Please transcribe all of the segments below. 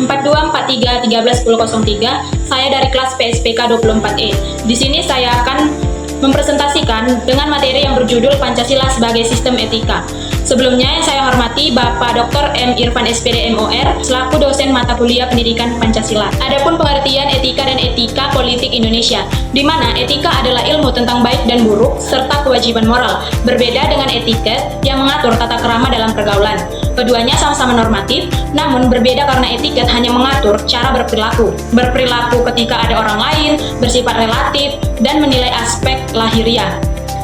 4243131003. Saya dari kelas PSPK 24E. Di sini saya akan mempresentasikan dengan materi yang berjudul Pancasila sebagai Sistem Etika. Sebelumnya yang saya hormati Bapak Dr. M. Irfan SPD MOR selaku dosen mata kuliah Pendidikan Pancasila. Adapun pengertian etika dan etika politik Indonesia, di mana etika adalah ilmu tentang baik dan buruk serta kewajiban moral, berbeda dengan etiket yang mengatur tata krama dalam pergaulan. Keduanya sama-sama normatif, namun berbeda karena etiket hanya mengatur cara berperilaku. Berperilaku ketika ada orang lain, bersifat relatif, dan menilai aspek lahiriah.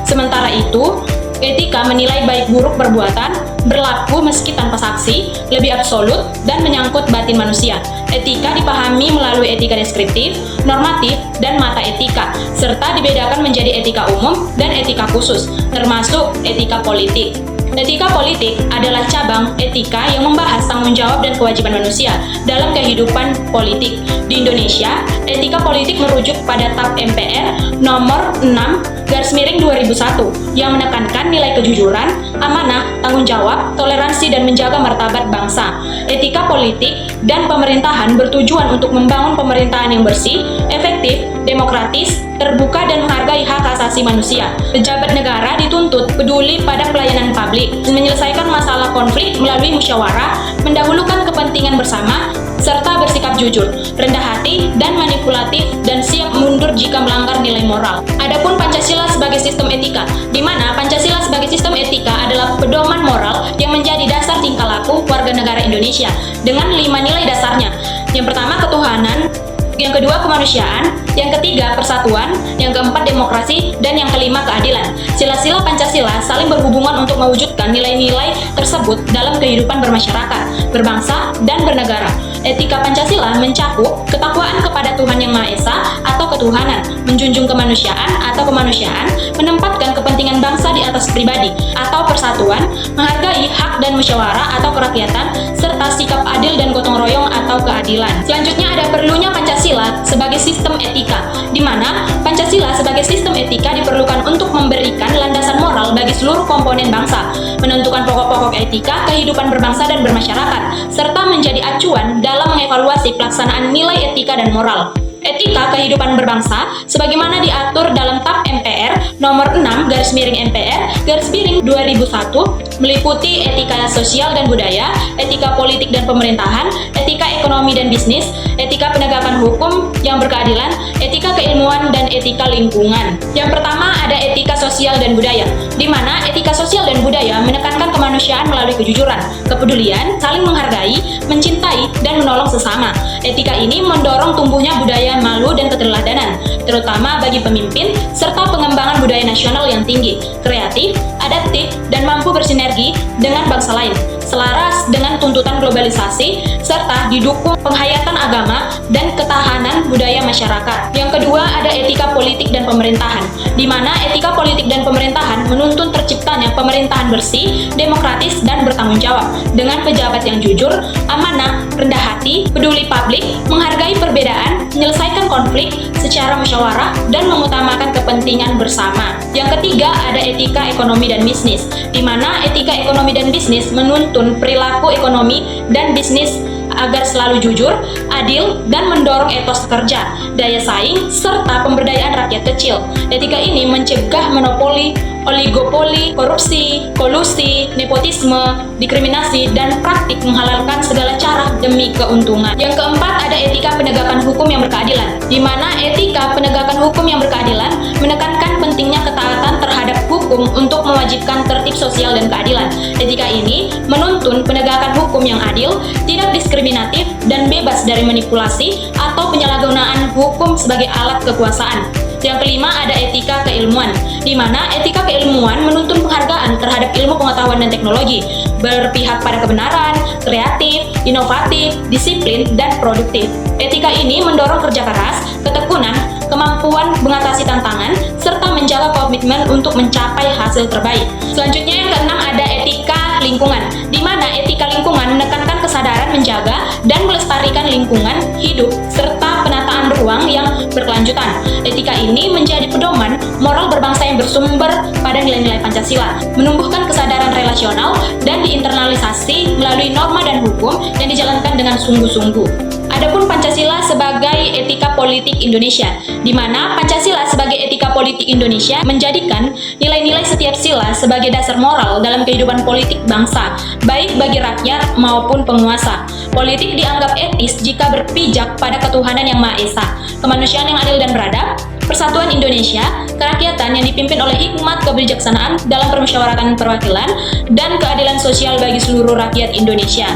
Sementara itu, etika menilai baik buruk perbuatan, berlaku meski tanpa saksi, lebih absolut, dan menyangkut batin manusia. Etika dipahami melalui etika deskriptif, normatif, dan mata etika, serta dibedakan menjadi etika umum dan etika khusus, termasuk etika politik. Etika politik adalah cabang etika yang membahas tanggung jawab dan kewajiban manusia dalam kehidupan politik. Di Indonesia, etika politik merujuk pada TAP MPR nomor 6/2001 yang menekankan nilai kejujuran, amanah, tanggung jawab, toleransi, dan menjaga martabat bangsa. Etika politik dan pemerintahan bertujuan untuk membangun pemerintahan yang bersih, efektif, demokratis, terbuka, dan menghargai hak asasi manusia. Pejabat negara dituntut peduli pada pelayanan publik, menyelesaikan masalah konflik melalui musyawarah, mendahulukan kepentingan bersama, serta bersikap jujur, rendah hati, dan manipulatif, dan siap mundur jika melanggar nilai moral. Adapun Pancasila sebagai sistem etika, di mana Pancasila sebagai sistem etika adalah pedoman moral yang menjadi dasar tingkah laku warga negara Indonesia dengan 5 nilai dasarnya. Yang pertama, ketuhanan; yang kedua, kemanusiaan; yang ketiga, persatuan; yang keempat, demokrasi; dan yang kelima, keadilan. Sila-sila Pancasila saling berhubungan untuk mewujudkan nilai-nilai tersebut dalam kehidupan bermasyarakat, berbangsa, dan bernegara. Etika Pancasila mencakup ketakwaan kepada Tuhan Yang Maha Esa atau ketuhanan, menjunjung kemanusiaan atau kemanusiaan, menempatkan kepentingan bangsa di atas pribadi atau persatuan, menghargai hak dan musyawarah atau kerakyatan, serta sikap adil dan gotong royong atau keadilan. Selanjutnya ada perlunya Pancasila sebagai sistem etika, di mana Pancasila sebagai sistem etika diperlukan untuk memberikan landasan moral bagi seluruh komponen bangsa, menentukan pokok-pokok etika kehidupan berbangsa dan bermasyarakat, serta menjadi acuan dalam mengevaluasi pelaksanaan nilai etika dan moral. Etika kehidupan berbangsa sebagaimana diatur dalam TAP MPR nomor 6/MPR/2001 meliputi etika sosial dan budaya, etika politik dan pemerintahan, etika ekonomi dan bisnis, etika penegakan hukum yang berkeadilan, etika keilmuan, dan etika lingkungan. Yang pertama ada etika sosial dan budaya, di mana etika sosial dan budaya menekankan kemanusiaan melalui kejujuran, kepedulian, saling menghargai, mencintai, dan menolong sesama. Etika ini mendorong tumbuhnya budaya malu dan keteladanan, terutama bagi pemimpin, serta pengembangan budaya nasional yang tinggi, kreatif, adaptif, dan mampu bersinergi dengan bangsa lain, selaras dengan tuntutan globalisasi, serta didukung penghayatan agama dan ketahanan budaya masyarakat. Yang kedua ada etika politik dan pemerintahan, di mana etika politik dan pemerintahan menuntun terciptanya pemerintahan bersih, demokratis, dan bertanggung jawab, dengan pejabat yang jujur, amanah, rendah hati, peduli publik, menghargai perbedaan, menyelesaikan konflik secara musyawarah, dan mengutamakan kepentingan bersama. Yang ketiga ada etika ekonomi dan bisnis, di mana etika ekonomi dan bisnis menuntun perilaku ekonomi dan bisnis agar selalu jujur, adil, dan mendorong etos kerja, daya saing, serta pemberdayaan rakyat kecil. Etika ini mencegah monopoli, oligopoli, korupsi, kolusi, nepotisme, diskriminasi, dan praktik menghalalkan segala cara demi keuntungan. Yang keempat ada etika penegakan hukum yang berkeadilan, di mana etika penegakan hukum yang berkeadilan menekankan pentingnya ketaatan terhadap hukum untuk mewajibkan tertib sosial dan keadilan. Etika ini menuntun penegakan hukum yang adil, tidak diskriminatif, dan bebas dari manipulasi atau penyalahgunaan hukum sebagai alat kekuasaan. Yang kelima ada etika keilmuan, di mana etika keilmuan menuntun penghargaan terhadap ilmu pengetahuan dan teknologi, berpihak pada kebenaran, kreatif, inovatif, disiplin, dan produktif. Etika ini mendorong kerja keras, ketekunan, kemampuan mengatasi tantangan, serta menjaga komitmen untuk mencapai hasil terbaik. Selanjutnya yang keenam ada etika lingkungan, di mana etika lingkungan menekankan kesadaran menjaga dan melestarikan lingkungan hidup serta penataan ruang yang berkelanjutan. Etika ini menjadi pedoman moral berbangsa yang yang bersumber pada nilai-nilai Pancasila, menumbuhkan kesadaran relasional dan diinternalisasi melalui norma dan hukum yang dijalankan dengan sungguh-sungguh. Adapun Pancasila sebagai etika politik Indonesia, di mana Pancasila sebagai etika politik Indonesia menjadikan nilai-nilai setiap sila sebagai dasar moral dalam kehidupan politik bangsa, baik bagi rakyat maupun penguasa. Politik dianggap etis jika berpijak pada ketuhanan yang Maha Esa, kemanusiaan yang adil dan beradab, persatuan Indonesia, kerakyatan yang dipimpin oleh hikmat kebijaksanaan dalam permusyawaratan perwakilan, dan keadilan sosial bagi seluruh rakyat Indonesia.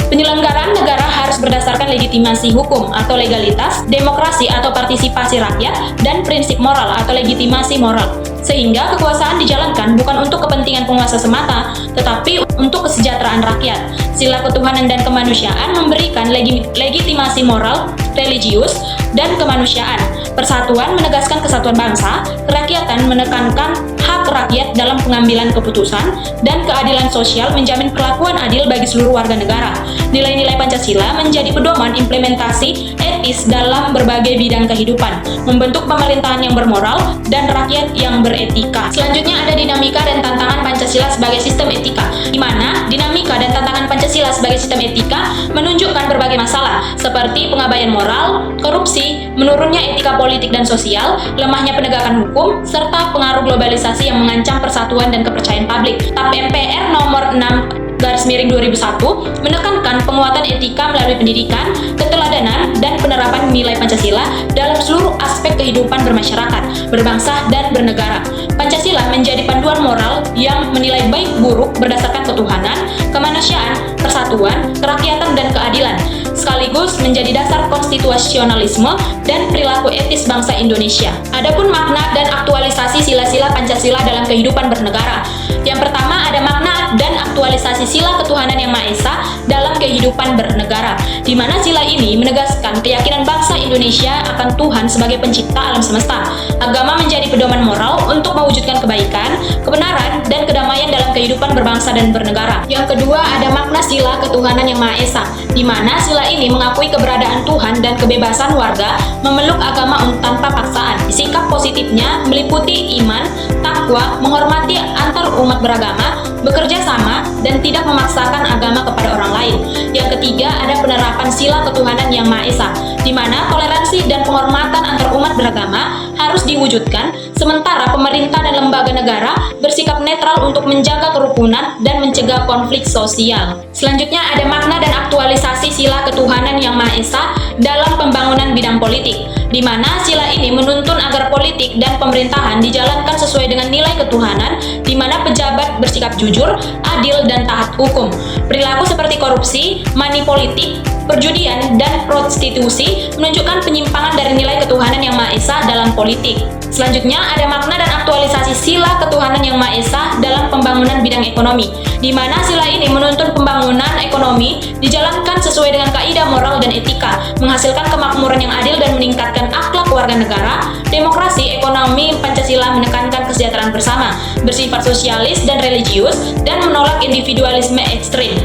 Penyelenggaraan negara harus berdasarkan legitimasi hukum atau legalitas, demokrasi atau partisipasi rakyat, dan prinsip moral atau legitimasi moral. Sehingga kekuasaan dijalankan bukan untuk kepentingan penguasa semata, tetapi untuk kesejahteraan rakyat. Sila ketuhanan dan kemanusiaan memberikan legitimasi moral, religius, dan kemanusiaan. Persatuan menegaskan kesatuan bangsa, kerakyatan menekankan hak rakyat dalam pengambilan keputusan, dan keadilan sosial menjamin perlakuan adil bagi seluruh warga negara. Nilai-nilai Pancasila menjadi pedoman implementasi etis dalam berbagai bidang kehidupan, membentuk pemerintahan yang bermoral dan rakyat yang beretika. Selanjutnya ada dinamika dan tantangan Pancasila sebagai sistem etika, di mana dinamika dan tantangan Pancasila sebagai sistem etika menunjukkan berbagai masalah, seperti pengabaian moral, korupsi, menurunnya etika politik dan sosial, lemahnya penegakan hukum, serta pengaruh globalisasi yang mengancam persatuan dan kepercayaan publik. TAP MPR nomor 6/2001 menekankan penguatan etika melalui pendidikan, keteladanan, dan penerapan nilai Pancasila dalam seluruh aspek kehidupan bermasyarakat, berbangsa, dan bernegara. Pancasila menjadi panduan moral yang menilai baik buruk berdasarkan ketuhanan, kemanusiaan, persatuan, kerakyatan, dan keadilan, sekaligus menjadi dasar konstitusionalisme dan perilaku etis bangsa Indonesia. Adapun makna dan aktualisasi sila-sila Pancasila dalam kehidupan bernegara. Yang pertama ada makna dan aktualisasi sila ketuhanan yang Maha Esa dalam kehidupan bernegara, di mana sila ini menegaskan keyakinan bangsa Indonesia akan Tuhan sebagai pencipta alam semesta. Agama menjadi pedoman moral untuk mewujudkan kebaikan, kebenaran, dan kedamaian dalam kehidupan berbangsa dan bernegara. Yang kedua ada makna sila ketuhanan yang Maha Esa, di mana sila ini mengakui keberadaan Tuhan dan kebebasan warga memeluk agama tanpa paksaan. Sikap positifnya meliputi iman, takwa, menghormati antar umat beragama, bekerja sama, dan tidak memaksakan agama kepada orang lain. Yang ketiga ada penerapan sila ketuhanan yang Maha Esa, di mana toleransi dan penghormatan antar umat beragama harus diwujudkan, sementara pemerintah dan lembaga negara bersikap netral untuk menjaga kerukunan dan mencegah konflik sosial. Selanjutnya ada makna dan aktualisasi sila ketuhanan yang Maha Esa dalam pembangunan bidang politik, di mana sila ini menuntun agar politik dan pemerintahan dijalankan sesuai dengan nilai ketuhanan, di mana pejabat bersikap jujur, adil, dan taat hukum. Perilaku seperti korupsi, money politik, perjudian, dan prostitusi menunjukkan penyimpangan dari nilai ketuhanan yang Maha Esa dalam politik. Selanjutnya ada makna dan aktualisasi sila ketuhanan yang Maha Esa dalam pembangunan bidang ekonomi, di mana sila ini menuntun pembangunan ekonomi dijalankan sesuai dengan kaidah moral dan etika, menghasilkan kemakmuran yang adil dan meningkatkan akhlak warga negara. Demokrasi ekonomi Pancasila menekankan kesejahteraan bersama, bersifat sosialis dan religius, dan menolak individualisme ekstrim.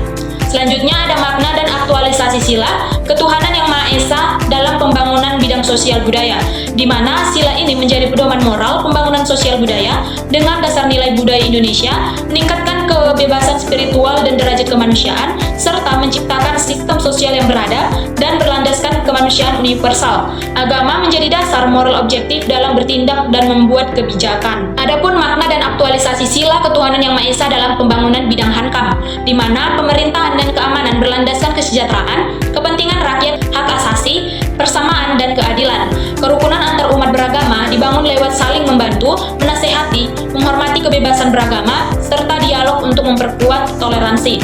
Selanjutnya ada makna dan aktualisasi sila ketuhanan yang Maha Esa dalam pembangunan bidang sosial budaya, di mana sila ini menjadi pedoman moral pembangunan sosial budaya dengan dasar nilai budaya Indonesia, meningkatkan kebebasan spiritual dan derajat kemanusiaan, serta menciptakan sistem sosial yang beradab dan berlandaskan kemanusiaan universal. Agama menjadi dasar moral objektif dalam bertindak dan membuat kebijakan. Adapun makna dan aktualisasi sila ketuhanan yang Maha Esa dalam pembangunan bidang Hankam, di mana pemerintahan dan keamanan berlandaskan kesejahteraan, kepentingan rakyat, hak asasi, persamaan, dan keadilan. Kerukunan antar umat beragama dibangun lewat saling membantu, menasehati, menghormati kebebasan beragama, serta dialog untuk memperkuat toleransi.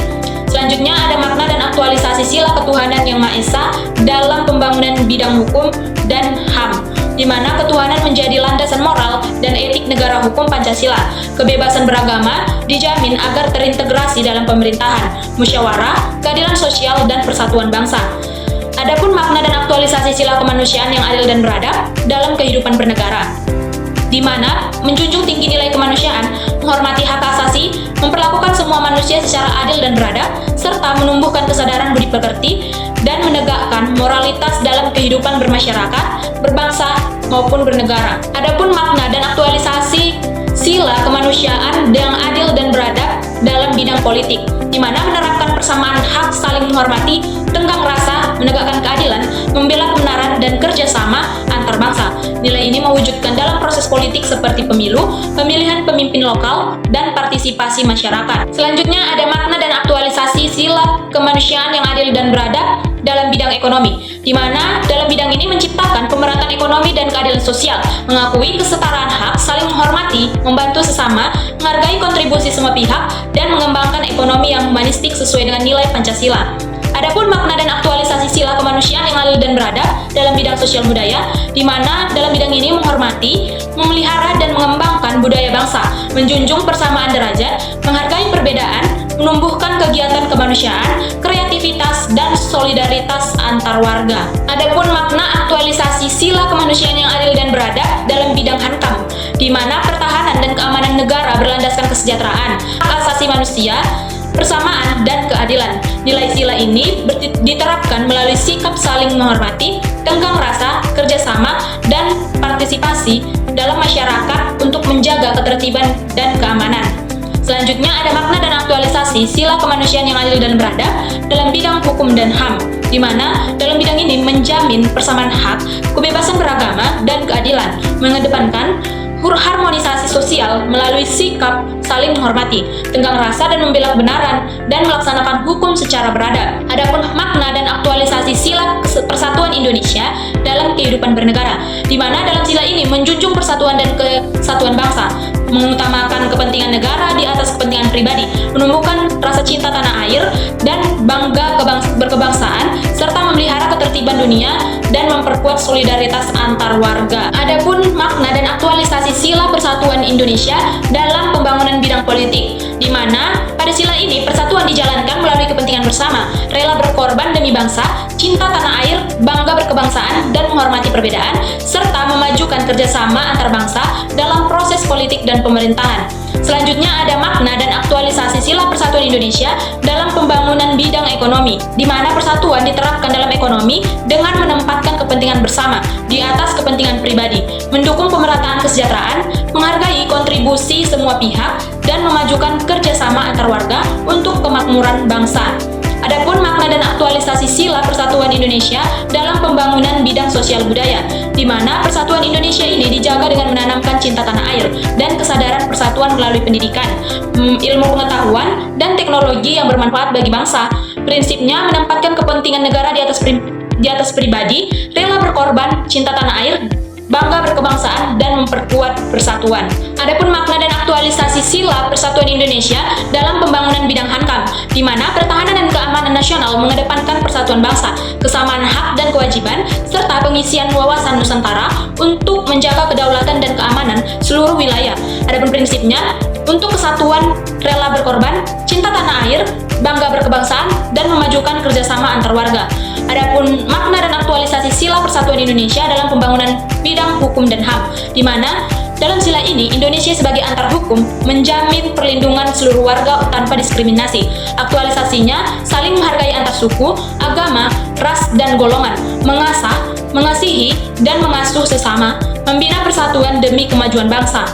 Selanjutnya ada makna dan aktualisasi sila ketuhanan yang Maha Esa dalam pembangunan bidang hukum dan HAM, di mana ketuhanan menjadi landasan moral dan etik negara hukum Pancasila. Kebebasan beragama dijamin agar terintegrasi dalam pemerintahan, musyawarah, keadilan sosial, dan persatuan bangsa. Adapun makna dan aktualisasi sila kemanusiaan yang adil dan beradab dalam kehidupan bernegara, di mana menjunjung tinggi nilai kemanusiaan, menghormati hak asasi, memperlakukan semua manusia secara adil dan beradab, serta menumbuhkan kesadaran budi pekerti dan menegakkan moralitas dalam kehidupan bermasyarakat, berbangsa, maupun bernegara. Adapun makna dan aktualisasi politik, di mana menerapkan persamaan hak, saling menghormati, tenggang rasa, menegakkan keadilan, membela kebenaran, dan kerjasama antar bangsa. Nilai ini mewujudkan dalam proses politik seperti pemilu, pemilihan pemimpin lokal, dan partisipasi masyarakat. Selanjutnya ada makna dan aktualisasi sila kemanusiaan yang adil dan beradab dalam bidang ekonomi, di mana dalam bidang ini menciptakan pemerataan ekonomi dan keadilan sosial, mengakui kesetaraan hak, saling menghormati, membantu sesama, menghargai kontribusi semua pihak, dan mengembangkan ekonomi yang humanistik sesuai dengan nilai Pancasila. Adapun makna dan aktualisasi sila kemanusiaan yang adil dan beradab dalam bidang sosial budaya, di mana dalam bidang ini menghormati, memelihara, dan mengembangkan budaya bangsa, menjunjung persamaan derajat, menghargai perbedaan, menumbuhkan kegiatan kemanusiaan, kreativitas, dan solidaritas antar warga. Adapun makna aktualisasi sila kemanusiaan yang adil dan beradab dalam bidang Hankam, di mana pertahanan dan keamanan negara berlandaskan kesejahteraan, hak asasi manusia, persamaan, dan keadilan. Nilai sila ini diterapkan melalui sikap saling menghormati, tenggang rasa, kerjasama, dan partisipasi dalam masyarakat untuk menjaga ketertiban dan keamanan. Selanjutnya ada makna dan aktualisasi sila kemanusiaan yang adil dan beradab dalam bidang hukum dan HAM, di mana dalam bidang ini menjamin persamaan hak, kebebasan beragama, dan keadilan, mengedepankan harmonisasi sosial melalui sikap saling menghormati, tenggang rasa, dan membela kebenaran, dan melaksanakan hukum secara beradab. Adapun makna dan aktualisasi sila persatuan Indonesia dalam kehidupan bernegara, di mana dalam sila ini menjunjung persatuan dan kesatuan bangsa, mengutamakan kepentingan negara di atas kepentingan pribadi, menumbuhkan rasa cinta tanah air dan bangga berkebangsaan, serta memelihara ketertiban dunia dan memperkuat solidaritas antar warga. Adapun makna dan aktualisasi sila persatuan Indonesia dalam pembangunan bidang politik, di mana pada sila ini persatuan dijalankan melalui kepentingan bersama, rela berkorban demi bangsa, cinta tanah air, bangga berkebangsaan, dan menghormati perbedaan, serta memajukan kerjasama antar bangsa dalam proses politik dan pemerintahan. Selanjutnya ada makna dan aktualisasi sila persatuan Indonesia dalam pembangunan bidang ekonomi, di mana persatuan diterapkan dalam ekonomi dengan menempatkan kepentingan bersama di atas kepentingan pribadi, mendukung pemerataan kesejahteraan, menghargai kontribusi semua pihak, dan memajukan kerjasama antar warga untuk kemakmuran bangsa. Adapun makna dan aktualisasi sila persatuan Indonesia dalam pembangunan bidang sosial budaya, di mana persatuan Indonesia ini dijaga dengan menanamkan cinta tanah air dan kesadaran persatuan melalui pendidikan, ilmu pengetahuan, dan teknologi yang bermanfaat bagi bangsa. Prinsipnya menempatkan kepentingan negara di atas pribadi, rela berkorban, cinta tanah air, bangga berkebangsaan, dan memperkuat persatuan. Adapun makna dan aktualisasi sila persatuan Indonesia dalam pembangunan bidang Hankam, di mana pertahanan dan keamanan nasional mengedepankan persatuan bangsa, kesamaan hak dan kewajiban, serta pengisian wawasan Nusantara untuk menjaga kedaulatan dan keamanan seluruh wilayah. Adapun prinsipnya, untuk kesatuan, rela berkorban, cinta tanah air, bangga berkebangsaan, dan memajukan kerjasama antar warga. Adapun makna dan aktualisasi sila persatuan Indonesia dalam pembangunan bidang hukum dan HAM, di mana dalam sila ini Indonesia sebagai antar hukum menjamin perlindungan seluruh warga tanpa diskriminasi. Aktualisasinya saling menghargai antar suku, agama, ras, dan golongan, mengasah, mengasihi, dan mengasuh sesama, membina persatuan demi kemajuan bangsa.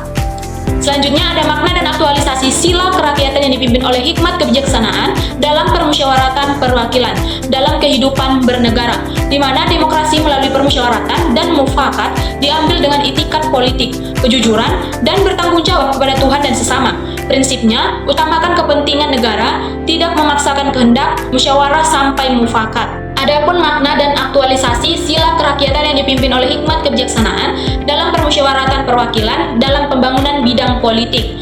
Selanjutnya ada makna dan aktualisasi sila kerakyatan yang dipimpin oleh hikmat kebijaksanaan dalam permusyawaratan perwakilan dalam kehidupan bernegara, di mana demokrasi melalui permusyawaratan dan mufakat diambil dengan itikat politik, kejujuran, dan bertanggung jawab kepada Tuhan dan sesama. Prinsipnya, utamakan kepentingan negara, tidak memaksakan kehendak, musyawarah sampai mufakat. Adapun makna dan aktualisasi sila kerakyatan yang dipimpin oleh hikmat kebijaksanaan dalam permusyawaratan perwakilan dalam pembangunan bidang politik,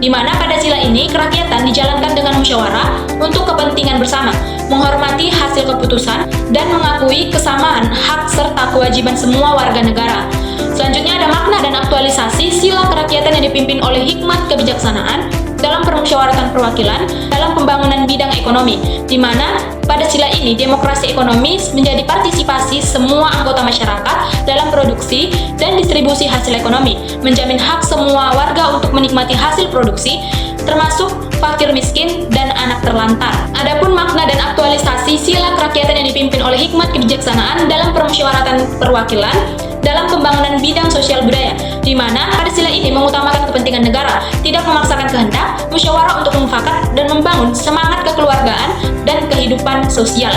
di mana pada sila ini kerakyatan dijalankan dengan musyawarah untuk kepentingan bersama, menghormati hasil keputusan, dan mengakui kesamaan hak serta kewajiban semua warga negara. Selanjutnya ada makna dan aktualisasi sila kerakyatan yang dipimpin oleh hikmat kebijaksanaan dalam permusyawaratan perwakilan dalam pembangunan bidang ekonomi, di mana pada sila ini demokrasi ekonomis menjadi partisipasi semua anggota masyarakat dalam produksi dan distribusi hasil ekonomi, menjamin hak semua warga untuk menikmati hasil produksi, termasuk fakir miskin dan anak terlantar. Adapun makna dan aktualisasi sila kerakyatan yang dipimpin oleh hikmat kebijaksanaan dalam permusyawaratan perwakilan dalam pembangunan bidang sosial budaya, di mana pada sila ini mengutamakan kepentingan negara, tidak memaksakan kehendak, musyawarah untuk mufakat, dan membangun semangat kekeluargaan dan kehidupan sosial.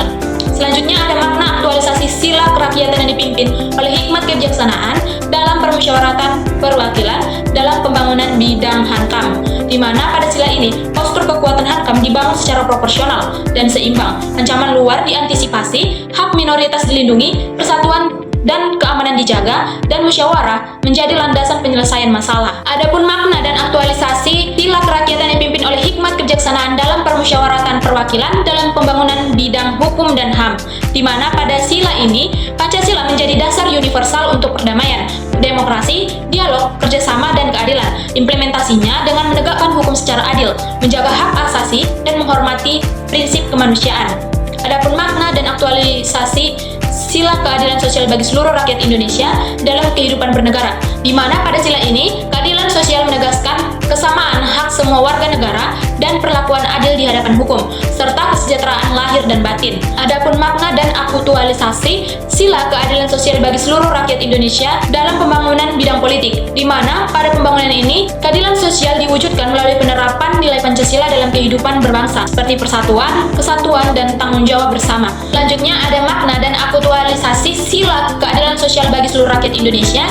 Selanjutnya ada makna aktualisasi sila kerakyatan yang dipimpin oleh hikmat kebijaksanaan dalam permusyawaratan perwakilan dalam pembangunan bidang Hankam, di mana pada sila ini postur kekuatan Hankam dibangun secara proporsional dan seimbang, ancaman luar diantisipasi, hak minoritas dilindungi, persatuan dan keamanan dijaga, dan musyawarah menjadi landasan penyelesaian masalah. Adapun makna dan aktualisasi sila kerakyatan yang dipimpin oleh hikmat kebijaksanaan dalam permusyawaratan perwakilan dalam pembangunan bidang hukum dan HAM, di mana pada sila ini Pancasila menjadi dasar universal untuk perdamaian, demokrasi, dialog, kerjasama, dan keadilan. Implementasinya dengan menegakkan hukum secara adil, menjaga hak asasi, dan menghormati prinsip kemanusiaan. Adapun makna dan aktualisasi sila keadilan sosial bagi seluruh rakyat Indonesia dalam kehidupan bernegara, di mana pada sila ini keadilan sosial menegaskan kesamaan hak semua warga negara dan perlakuan adil di hadapan hukum, serta kesejahteraan lahir dan batin. Adapun makna dan aktualisasi sila keadilan sosial bagi seluruh rakyat Indonesia dalam pembangunan bidang politik, di mana pada pembangunan ini keadilan sosial diwujudkan melalui penerapan nilai Pancasila dalam kehidupan berbangsa, seperti persatuan, kesatuan, dan tanggung jawab bersama. Selanjutnya ada makna dan aktualisasi sila keadilan sosial bagi seluruh rakyat Indonesia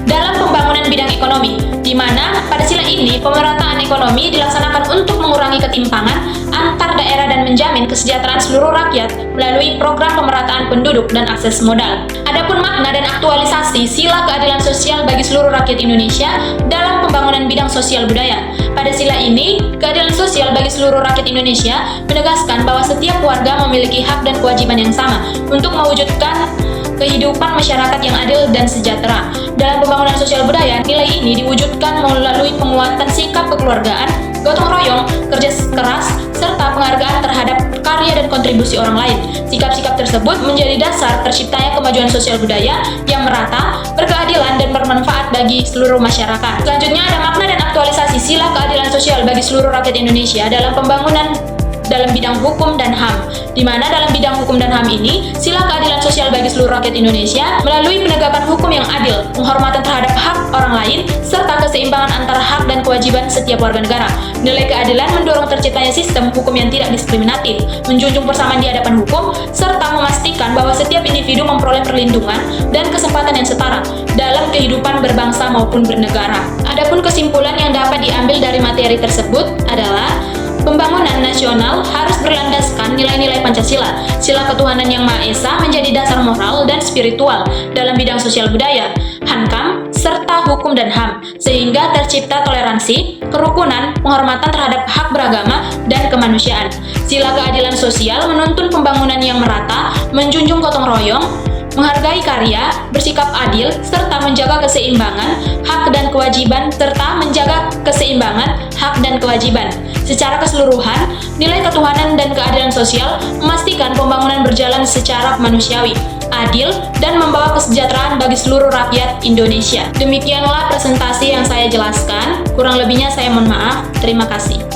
dalam pembangunan bidang ekonomi, di mana pada sila ini pemerataan ekonomi dilaksanakan untuk mengurangi ketimpangan antar daerah dan menjamin kesejahteraan seluruh rakyat melalui program pemerataan penduduk dan akses modal. Adapun makna dan aktualisasi sila keadilan sosial bagi seluruh rakyat Indonesia dalam pembangunan bidang sosial budaya. Pada sila ini, keadilan sosial bagi seluruh rakyat Indonesia menegaskan bahwa setiap warga memiliki hak dan kewajiban yang sama untuk mewujudkan kehidupan masyarakat yang adil dan sejahtera. Dalam pembangunan sosial budaya, nilai ini diwujudkan melalui penguatan sikap kekeluargaan, gotong royong, kerja keras, serta penghargaan terhadap karya dan kontribusi orang lain. Sikap-sikap tersebut menjadi dasar terciptanya kemajuan sosial budaya yang merata, berkeadilan, dan bermanfaat bagi seluruh masyarakat. Selanjutnya ada makna dan aktualisasi sila keadilan sosial bagi seluruh rakyat Indonesia dalam pembangunan dalam bidang hukum dan HAM, di mana dalam bidang hukum dan HAM ini, sila keadilan sosial bagi seluruh rakyat Indonesia melalui penegakan hukum yang adil, penghormatan terhadap hak orang lain, serta keseimbangan antara hak dan kewajiban setiap warga negara. Nilai keadilan mendorong terciptanya sistem hukum yang tidak diskriminatif, menjunjung persamaan di hadapan hukum, serta memastikan bahwa setiap individu memperoleh perlindungan dan kesempatan yang setara dalam kehidupan berbangsa maupun bernegara. Adapun kesimpulan yang dapat diambil dari materi tersebut adalah pembangunan nasional harus berlandaskan nilai-nilai Pancasila. Sila ketuhanan yang Maha Esa menjadi dasar moral dan spiritual dalam bidang sosial budaya, Hankam, serta hukum dan HAM, sehingga tercipta toleransi, kerukunan, penghormatan terhadap hak beragama, dan kemanusiaan. Sila keadilan sosial menuntun pembangunan yang merata, menjunjung gotong royong, menghargai karya, bersikap adil, serta menjaga keseimbangan hak dan kewajiban, Secara keseluruhan, nilai ketuhanan dan keadilan sosial memastikan pembangunan berjalan secara manusiawi, adil, dan membawa kesejahteraan bagi seluruh rakyat Indonesia. Demikianlah presentasi yang saya jelaskan, kurang lebihnya saya mohon maaf. Terima kasih.